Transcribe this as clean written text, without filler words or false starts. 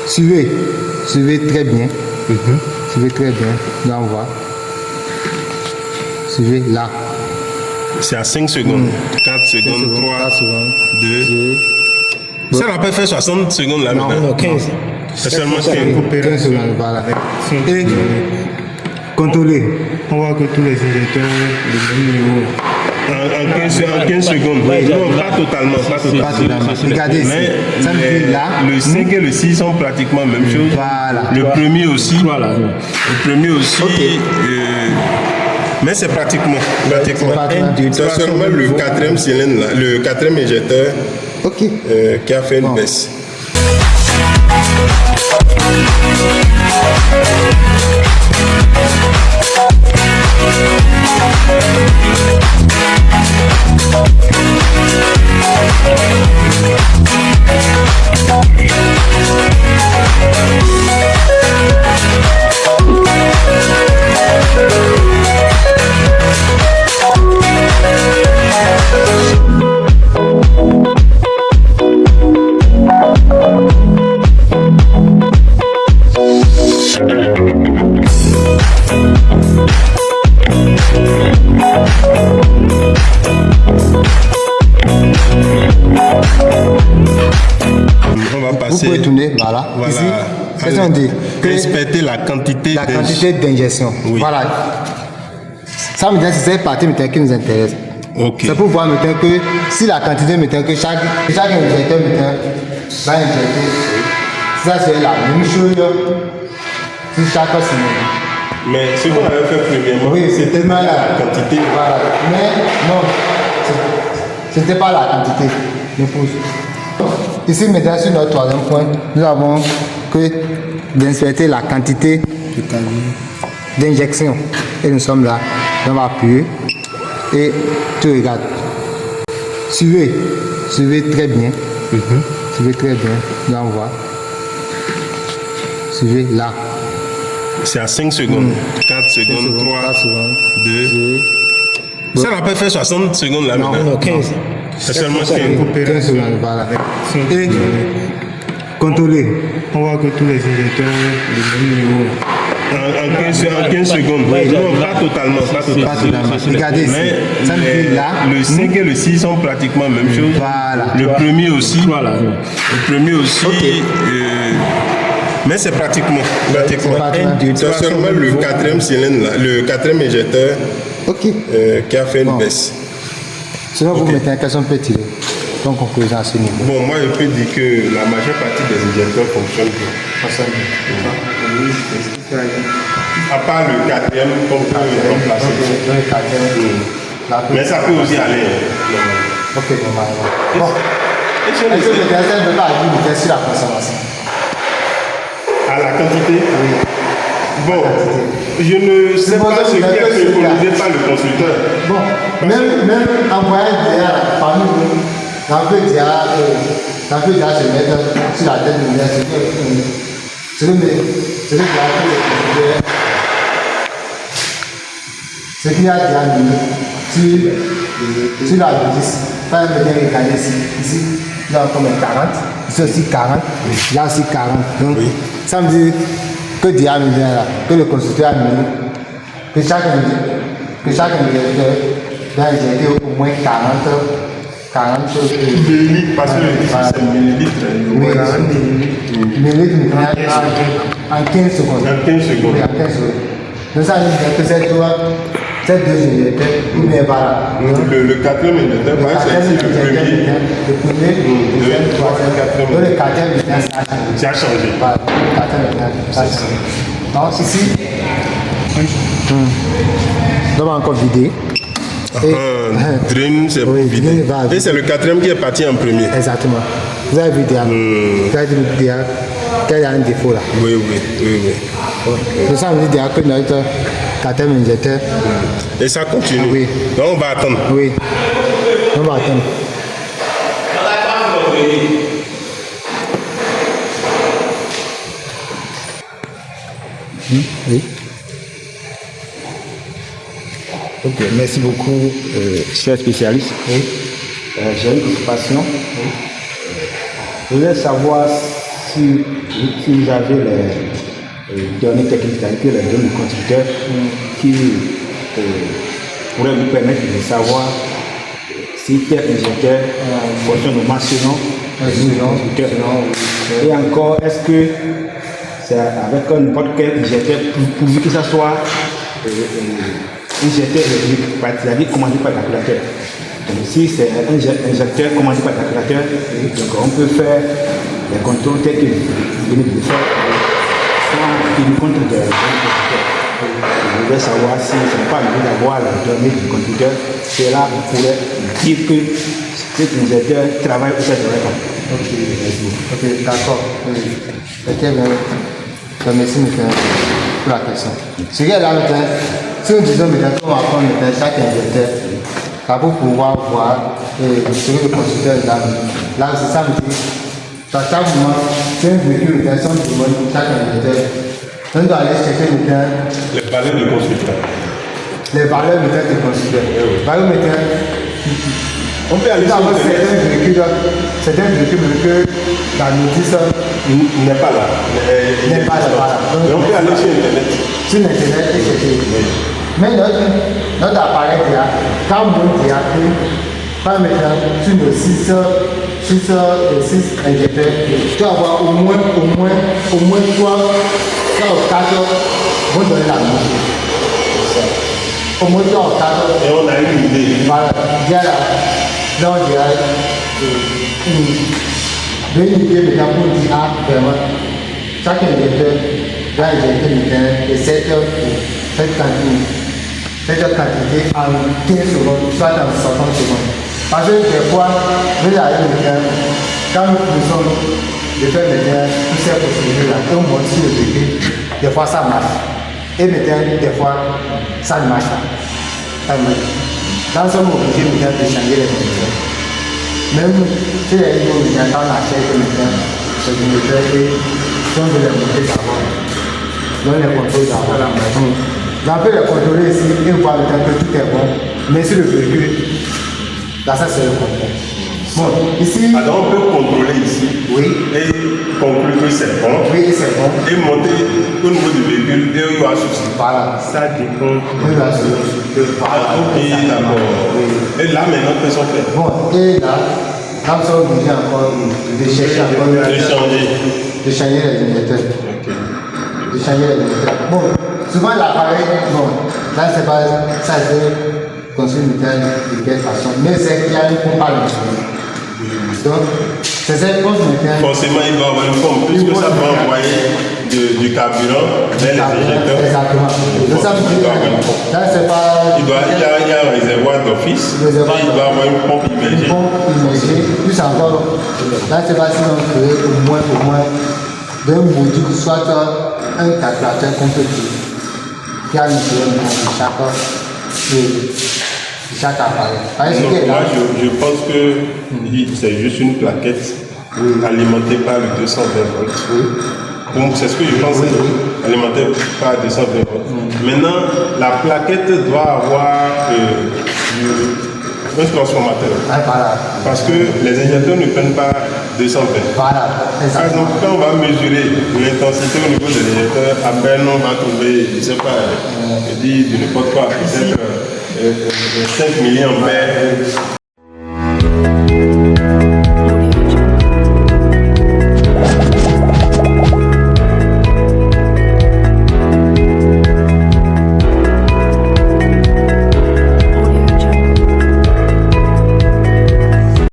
Suivez. Suivez très bien. Suivez très bien. Là, on voit. Suivez là. C'est à 5 secondes. 4 secondes, 3, 4 secondes. 2. Ça n'a pas fait 60 secondes là Non, maintenant. 15. C'est seulement 15. 15 secondes, voilà. Et contrôlez. On voit que tous les injecteurs, le même niveau. En 15 secondes. Non, pas totalement. Pas totalement. Regardez ici. Ça me dit là. Le 5 et le 6 sont pratiquement la même chose. Voilà. Le premier aussi. Voilà. Le premier aussi. Mais c'est pratiquement. C'est seulement le quatrième cylindre, là, le quatrième injecteur qui a fait une baisse. On va passer. Vous pouvez tourner, voilà. Ici, qu'est-ce qu'on dit? Respecter la quantité d'injection. Oui. Voilà. Ça me dit c'est cette partie qui nous intéresse. Okay. C'est pour voir maintenant que si la quantité maintenant que chaque injecteur maintenant va injecter, ça c'est la même chose si chaque cylindre. Mais ce qu'on avait fait premièrement, Oui, c'était la quantité. Voilà. Mais non, c'était pas la quantité. Le pouce. Ici maintenant sur notre troisième point, nous avons que d'inspecter la quantité d'injection. Et nous sommes là. On va appuyer. Et tu regardes. Suivez. Suivez très bien. Suivez très bien. Là, on voit. Suivez là. C'est à 5 secondes. 4 secondes, 3, 4 secondes. 2. Ça n'a pas fait 60 secondes là maintenant. Non, 15. C'est seulement 15. 15 secondes, voilà. Et contrôlez. On voit que tous les injecteurs, le même niveau. En 15 secondes. Non, pas totalement. Pas totalement. Regardez ici. Ça me dit là. Le 5 et le 6 sont pratiquement la même chose. Voilà. Le premier aussi. Voilà. Le premier aussi. Mais c'est pratiquement. C'est seulement le quatrième cylindre, là, le quatrième injecteur qui a fait une baisse. Sinon, vous mettez un question peut tirer. Donc, on peut à ce niveau. Bon, moi, je peux dire que la majeure partie des injecteurs fonctionnent bien. À part le quatrième qu'on peut remplacer. Mais ça peut aussi aller. Ok, normalement. Bon. Est-ce que le gaz ne peut pas agir sur la consommation? À la quantité? Oui. Bon, je ne sais pas ce qui est préconisé par le constructeur. Bon, même en voyant derrière, parmi nous, on peut déjà se mettre sur la tête de l'air, c'est ce qu'il y a déjà mis sur la boutique. Pas un bien regarder ici, il y a comme 40, ici aussi 40, là aussi 40. Donc, ça me dit que déjà que le constructeur a mis, que chaque injecteur va injecter au moins 40 millilitres, parce que c'est millilitres. 40 millilitres en 15 secondes. En 15 secondes. Oui, en 15 secondes. Donc ça veut dire que ces deux injecteurs, ou bien voilà. Le quatrième injecteur, c'est le premier. Le premier, le deuxième, le troisième, quatrième. Donc le quatrième, ça a changé. Voilà, le quatrième, ça a changé. Donc ici, on va encore vider. Drain, c'est pour vider. Et c'est le quatrième qui est parti en premier. Exactement. Vous avez vu déjà. Vous avez vu déjà qu'il y a un défaut là. Oui. Nous avons dit déjà que notre quatrième injecteur. Et ça continue. Oui. Donc on va attendre. Oui. On va attendre. Oui. Ok, merci beaucoup, cher spécialiste. Oui. J'ai une préoccupation. Je voulais savoir si vous avez les données techniques, c'est-à-dire que les données du constructeur qui pourraient vous permettre de savoir si tel injecteur fonctionne normal, sinon, et encore, est-ce que c'est avec n'importe quel injecteur, pourvu que ça soit injecteur électrique, c'est-à-dire commandé par le calculateur. Donc si c'est un injecteur commandé par le calculateur, donc on peut faire les contrôles tels que vous venez de le faire sans tenir compte des injecteurs. Je voudrais savoir si ce n'est pas mieux d'avoir la donnée du computer, c'est là on pourrait dire que cet injecteur travaille ou ça ne travaille pas. Ok, d'accord. Ok, merci monsieur pour la question. Ce qui est là maintenant, si nous disons maintenant qu'on va prendre chaque injecteur, ça pour pouvoir voir ce que le constructeur a. Là, c'est ça, me dit, à chaque moment, c'est un véhicule de personne qui demande chaque injecteur. On doit aller chercher maintenant les valeurs de constructeur. Les valeurs maintenant du constructeur. Valeurs maintenant. On peut aller sur Internet. Certains véhicules que la notice n'est pas là. n'est pas là. Mais on peut aller sur Internet. Sur Internet et chercher. Mais notre appareil là, quand on dit par maintenant, sur nos 6 injecteurs, tu vas avoir au moins 3 ou 4 vont donner la moitié. Au moins 3 ou 4. Et on a une idée. Voilà, il y a là, on dirait une idée maintenant pour dire, ah, vraiment, chaque injecteur va injecter maintenant de 7 heures pour cette quantité en 15 secondes, soit en 60 secondes. Parce que des fois, vous allez maintenant, quand nous faisons de faire maintenant toutes ces procédures-là, et on monte sur le véhicule, des fois ça marche. Et maintenant, des fois, ça ne marche pas. Ça marche. Dans ce moment, obligé maintenant de changer les injecteurs. Même si les gens maintenant achètent maintenant, c'est une injecteur et si on veut les monter d'abord, on les contrôle d'abord. On peut les contrôler ici et voir le temps que tout est bon. Mais sur le véhicule, là ça c'est le contrôle. Bon, ici. Alors on peut contrôler ici. Oui. Et conclure que c'est bon. Oui, c'est bon. Et monter au niveau du véhicule et il y aura souci. Voilà. Ça dépend. Oui, là, Voilà, ok, d'accord. Et là maintenant, qu'est-ce qu'on fait? bon, et là, nous sommes obligés encore de chercher encore. De changer les injecteurs. Ok. De changer les injecteurs. Bon, souvent l'appareil, bon, là c'est pas, ça c'est construit de quelle façon, mais c'est qu'il y a une pompe à l'intérieur. Donc, c'est cette pompe maintenant. Forcément, il va avoir une pompe, puisque ça va envoyer du carburant vers les injecteurs. Exactement. Donc, ça veut dire, là c'est pas. Il y a un réservoir d'office, et il doit avoir une pompe immergée. Une pompe immergée, plus encore. Là c'est pas si on crée au moins d'un module, soit un calculateur compétitif qui a une pompe de chaque appareil. Donc, moi, je pense que c'est juste une plaquette alimentée par le 220 volts. Donc, c'est ce que je pense, alimentée par 220 volts. Maintenant, la plaquette doit avoir un transformateur. Voilà. Parce que les injecteurs ne prennent pas 220. Voilà. Par exemple, quand on va mesurer l'intensité au niveau de l'injecteur, à peine on va trouver, je ne sais pas, je dis de n'importe quoi, peut-être 5 milliampères.